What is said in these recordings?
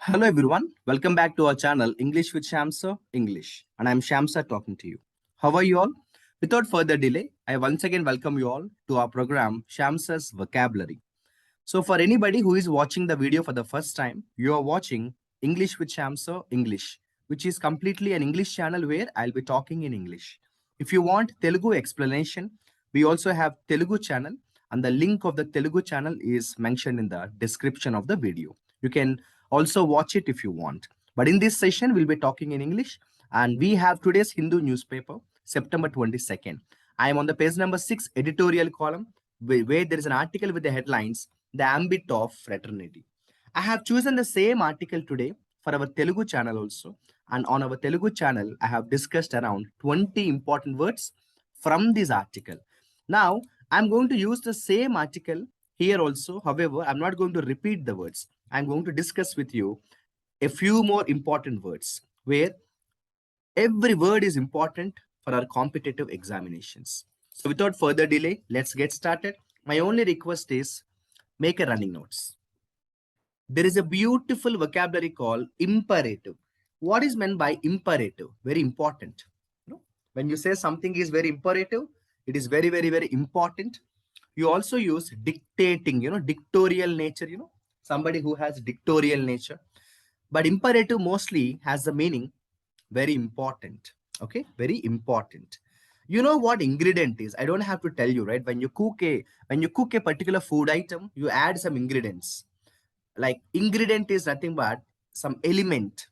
Hello everyone, welcome back to our channel English with SHYAM Sir English, and I'm SHYAM Sir talking to you. How are you all? Without further delay, I once again welcome you all to our program SHYAM Sir's Vocabulary. So for anybody who is watching the video for the first time, you are watching English with SHYAM Sir English, which is completely an English channel where I'll be talking in English. If you want Telugu explanation, we also have Telugu channel, and the link of the Telugu channel is mentioned in the description of the video. You can also watch it if you want. But in this session, we'll be talking in English, and we have today's Hindu newspaper, September 22nd. I am on the page number 6 editorial column, where there is an article with the headlines, The Ambit of Fraternity. I have chosen the same article today for our Telugu channel also. And on our Telugu channel, I have discussed around 20 important words from this article. Now, I'm going to use the same article here also. However, I'm not going to repeat the words. I'm going to discuss with you a few more important words where every word is important for our competitive examinations. So without further delay, let's get started. My only request is make a running notes. There is a beautiful vocabulary called imperative. What is meant by imperative? Very important. When you say something is very imperative, it is very, very, very important. You also use dictating, dictatorial nature, somebody who has dictatorial nature. But imperative mostly has the meaning very important. Okay, very important. You know what ingredient is? I don't have to tell you, right? When you cook a particular food item, you add some ingredients. Like ingredient is nothing but some element,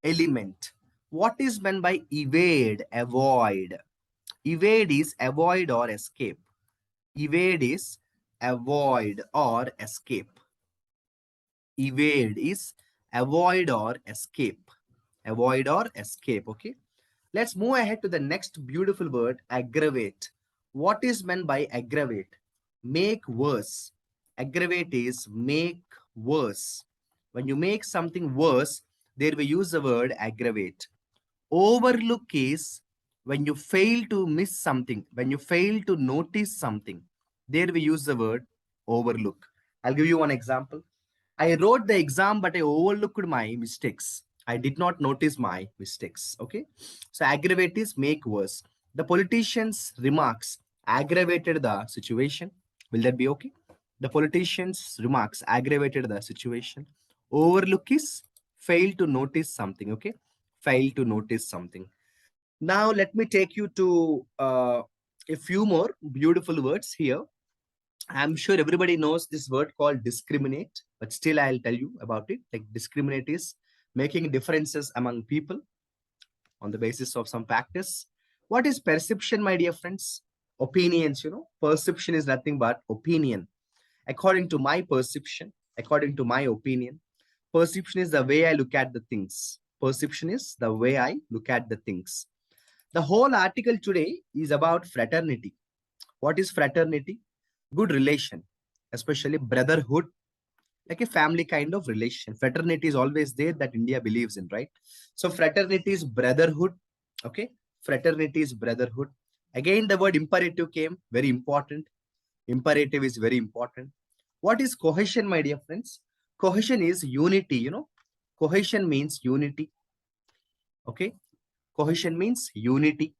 element. What is meant by evade, avoid? Evade is avoid or escape. Evade is avoid or escape. Evade is avoid or escape. Avoid or escape. Okay. Let's move ahead to the next beautiful word, aggravate. What is meant by aggravate? Make worse. Aggravate is make worse. When you make something worse, there we use the word aggravate. Overlook is when you fail to miss something, when you fail to notice something. There we use the word overlook. I'll give you one example. I wrote the exam, but I overlooked my mistakes. I did not notice my mistakes. Okay. So aggravate is make worse. The politician's remarks aggravated the situation. Will that be okay? The politician's remarks aggravated the situation. Overlook is fail to notice something. Okay. Fail to notice something. Now let me take you to a few more beautiful words here. I'm sure everybody knows this word called discriminate, but still I'll tell you about it. Like discriminate is making differences among people on the basis of some factors. What is perception, my dear friends? Opinions, perception is nothing but opinion. According to my perception, according to my opinion, perception is the way I look at the things. Perception is the way I look at the things. The whole article today is about fraternity. What is fraternity? Good relation, especially brotherhood, like a family kind of relation. Fraternity is always there that India believes in, right? So fraternity is brotherhood. Okay, fraternity is brotherhood. Again, the word imperative came, very important. Imperative is very important. What is cohesion, my dear friends? Cohesion is unity, cohesion means unity. Okay, cohesion means unity.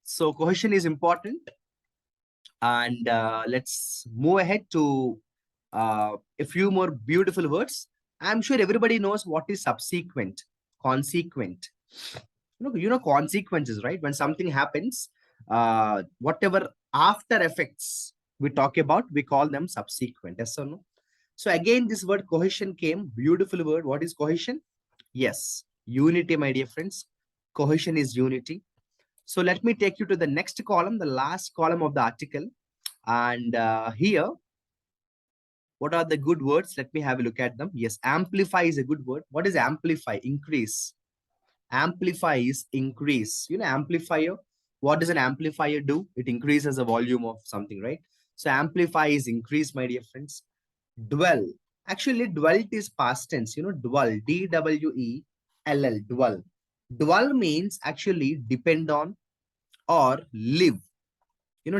So cohesion is important. And let's move ahead to a few more beautiful words. I'm sure everybody knows what is subsequent, consequent. Consequences, right? When something happens, whatever after effects we talk about, we call them subsequent. Yes or no? So again, this word cohesion came. Beautiful word. What is cohesion? Yes, unity, my dear friends. Cohesion is unity. So let me take you to the next column, the last column of the article. And here, what are the good words? Let me have a look at them. Yes, amplify is a good word. What is amplify? Increase. Amplify is increase. Amplifier. What does an amplifier do? It increases the volume of something, right? So amplify is increase, my dear friends. Dwell. Actually, dwelt is past tense. Dwell. D-W-E-L-L. Dwell. Dwell means actually depend on or live.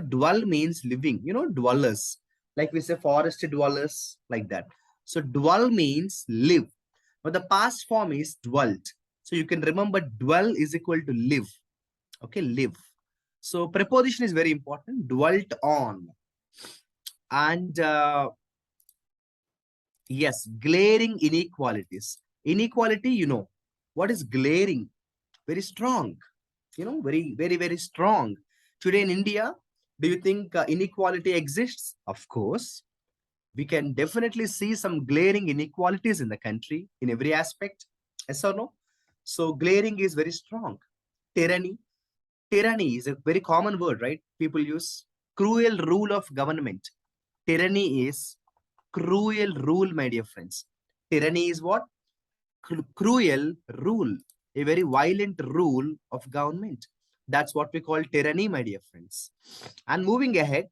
Dwell means living. Dwellers. Like we say forest dwellers, like that. So dwell means live. But the past form is dwelt. So you can remember dwell is equal to live. Okay, live. So preposition is very important. Dwelt on. And yes, glaring inequalities. Inequality, you know. What is glaring? Very strong. You know, very, very, very strong. Today in India, do you think inequality exists? Of course. We can definitely see some glaring inequalities in the country in every aspect. Yes or no? So glaring is very strong. Tyranny. Tyranny is a very common word, right? People use cruel rule of government. Tyranny is cruel rule, my dear friends. Tyranny is what? Cruel rule, a very violent rule of government. That's what we call tyranny, my dear friends. And moving ahead,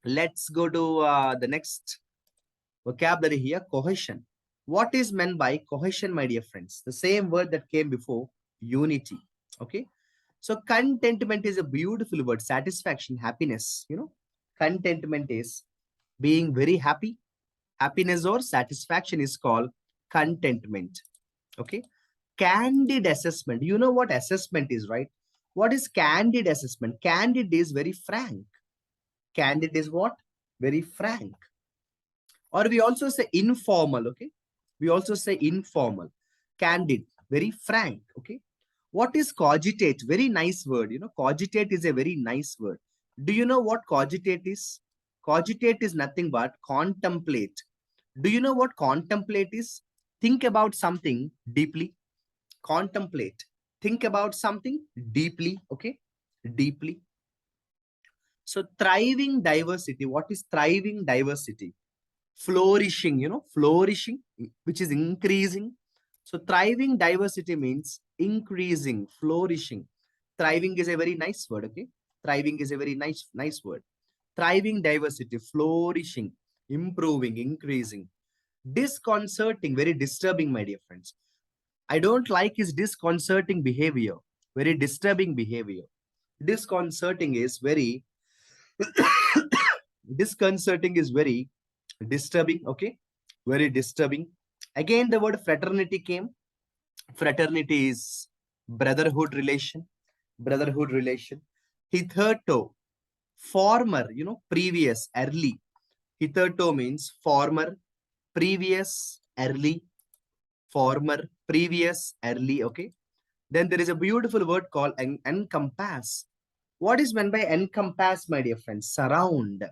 let's go to the next vocabulary here, cohesion. What is meant by cohesion, my dear friends? The same word that came before, unity. Okay. So contentment is a beautiful word, satisfaction, happiness. You know, contentment is being very happy. Happiness or satisfaction is called contentment. Okay. Candid assessment. You know what assessment is, right? What is candid assessment? Candid is very frank. Candid is what? Very frank. Or we also say informal. Okay. We also say informal. Candid, very frank. Okay. What is cogitate? Very nice word. You know, cogitate is a very nice word. Do you know what cogitate is? Cogitate is nothing but contemplate. Do you know what contemplate is? Think about something deeply. Contemplate. Think about something deeply. Okay. Deeply. So thriving diversity. What is thriving diversity? Flourishing, you know, flourishing, which is increasing. So thriving diversity means increasing, flourishing. Thriving is a very nice word. Okay. Thriving is a very nice word. Thriving diversity, flourishing, improving, increasing. Disconcerting, very disturbing, my dear friends. I don't like his disconcerting behavior, very disturbing behavior. Disconcerting is very disconcerting is very disturbing. Okay, very disturbing. Again, the word fraternity came. Fraternity is brotherhood relation. Brotherhood relation. Hitherto, former, you know, previous, early. Hitherto means former, previous, early. Former, previous, early. Okay. Then there is a beautiful word called encompass. What is meant by encompass, my dear friends? Surround.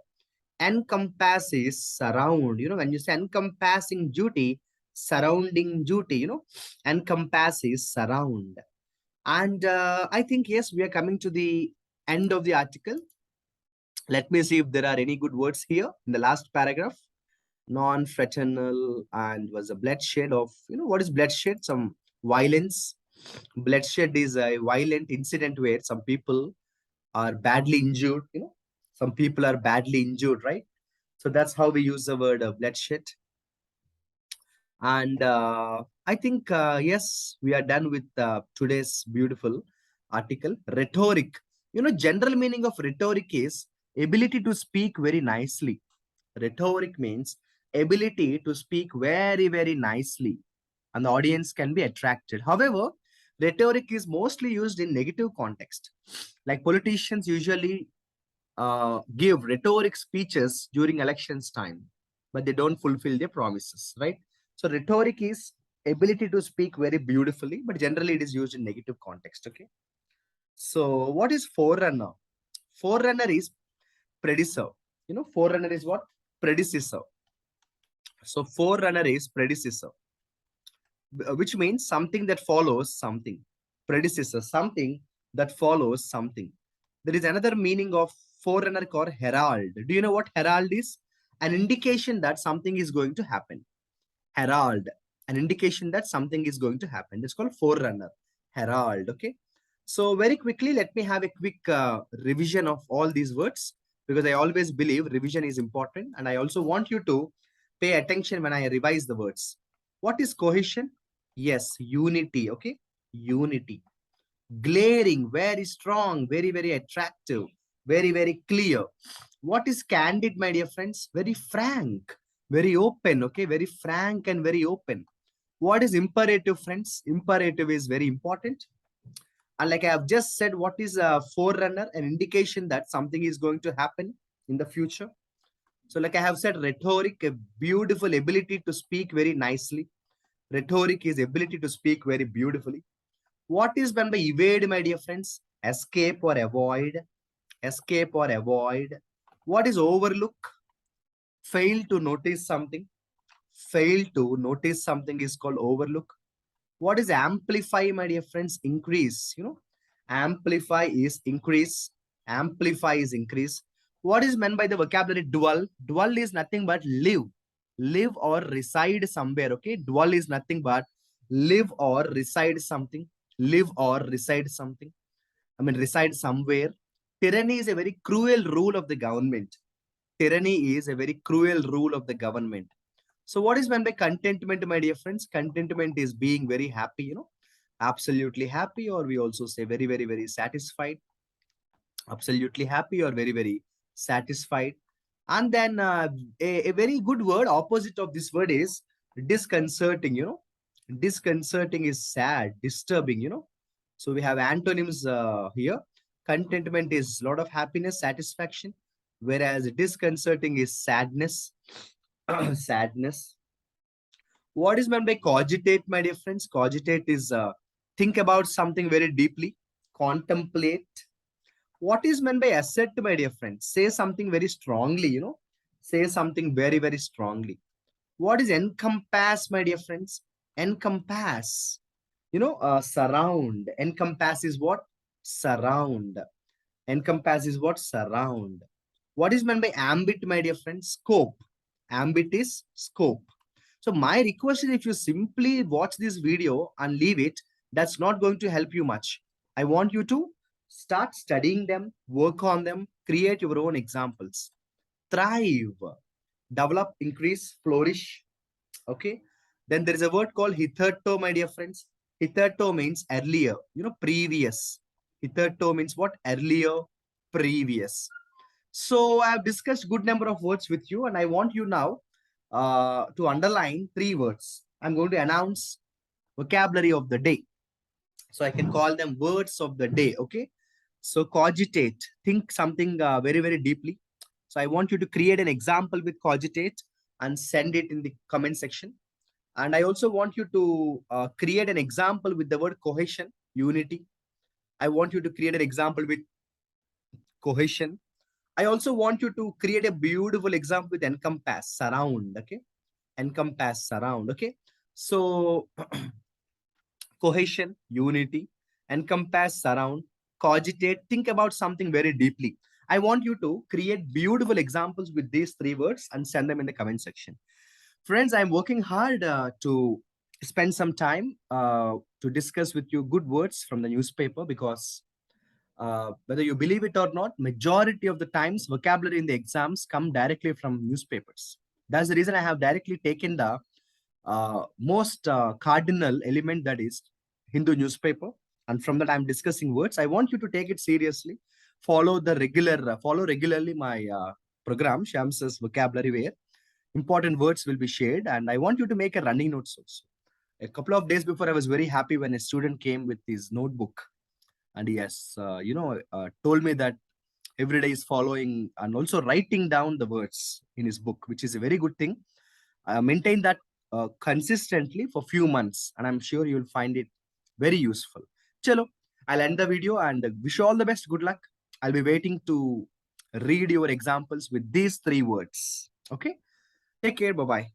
Encompass is surround. You know, when you say encompassing duty, surrounding duty, you know, encompass is surround. And I think, yes, we are coming to the end of the article. Let me see if there are any good words here in the last paragraph. Non-fraternal and was a bloodshed of, you know, what is bloodshed? Some violence. Bloodshed is a violent incident where some people are badly injured. You know, some people are badly injured, right? So that's how we use the word bloodshed. And I think, yes, we are done with today's beautiful article. Rhetoric. You know, general meaning of rhetoric is ability to speak very nicely. Rhetoric means ability to speak very, very nicely, and the audience can be attracted. However, rhetoric is mostly used in negative context. Like politicians usually give rhetoric speeches during elections time, but they don't fulfill their promises, right? So rhetoric is ability to speak very beautifully, but generally it is used in negative context. Okay. So what is forerunner? Forerunner is predecessor. You know, forerunner is what? Predecessor. So forerunner is predecessor, which means something that follows something. Predecessor, something that follows something. There is another meaning of forerunner called herald. Do you know what herald is? An indication that something is going to happen. Herald, an indication that something is going to happen. It's called forerunner, herald. Okay. So very quickly, let me have a quick revision of all these words, because I always believe revision is important, and I also want you to pay attention when I revise the words. What is cohesion? Yes, unity. Okay, unity. Glaring, very strong, very, very attractive, very, very clear. What is candid, my dear friends? Very frank. very open, okay, very frank and very open. What is imperative, friends? Imperative is very important. And like I have just said, what is a forerunner? An indication that something is going to happen in the future. So like I have said, rhetoric, a beautiful ability to speak very nicely. Rhetoric is ability to speak very beautifully. What is meant by evade, my dear friends? Escape or avoid. Escape or avoid. What is overlook? Fail to notice something. Fail to notice something is called overlook. What is amplify, my dear friends? Increase. Amplify is increase. Amplify is increase. What is meant by the vocabulary dwell? Dwell is nothing but live. Live or reside somewhere. Okay. Dwell is nothing but live or reside something. Live or reside something. I mean, reside somewhere. Tyranny is a very cruel rule of the government. Tyranny is a very cruel rule of the government. So what is meant by contentment, my dear friends? Contentment is being very happy, absolutely happy, or we also say very, very, very satisfied. Absolutely happy or very, very satisfied. And then a very good word, opposite of this word is disconcerting, Disconcerting is sad, disturbing, So we have antonyms here. Contentment is a lot of happiness, satisfaction, whereas disconcerting is sadness, sadness. What is meant by cogitate, my dear friends? Cogitate is think about something very deeply, contemplate. What is meant by asset, my dear friends? Say something very strongly, Say something very, very strongly. What is encompass, my dear friends? Encompass, surround. Encompass is what? Surround. Encompass is what? Surround. What is meant by ambit, my dear friends? Scope. Ambit is scope. So my request is, if you simply watch this video and leave it, that's not going to help you much. I want you to start studying them, work on them, create your own examples. Thrive, develop, increase, flourish. Okay. Then there is a word called hitherto, my dear friends. Hitherto means earlier, previous. Hitherto means what? Earlier, previous. So I have discussed good number of words with you, and I want you now to underline 3 words. I'm going to announce vocabulary of the day. So I can call them words of the day. Okay. So cogitate, think something very, very deeply. So I want you to create an example with cogitate and send it in the comment section. And I also want you to create an example with the word cohesion, unity. I want you to create an example with cohesion. I also want you to create a beautiful example with encompass, surround. Okay. Encompass, surround. Okay. So cohesion, unity, encompass, surround, cogitate, think about something very deeply. I want you to create beautiful examples with these 3 words and send them in the comment section. Friends, I'm working hard to spend some time to discuss with you good words from the newspaper, because whether you believe it or not, majority of the times vocabulary in the exams come directly from newspapers. That's the reason I have directly taken the most cardinal element, that is Hindu newspaper. And from that, I'm discussing words. I want you to take it seriously. Follow regularly my program, SHYAM Sir's vocabulary, where important words will be shared. And I want you to make a running notes also. A couple of days before, I was very happy when a student came with his notebook, and he has, told me that every day is following and also writing down the words in his book, which is a very good thing. Maintain that consistently for few months, and I'm sure you'll find it very useful. Chalo, I'll end the video and wish you all the best. Good luck. I'll be waiting to read your examples with these 3 words. Okay. Take care. Bye-bye.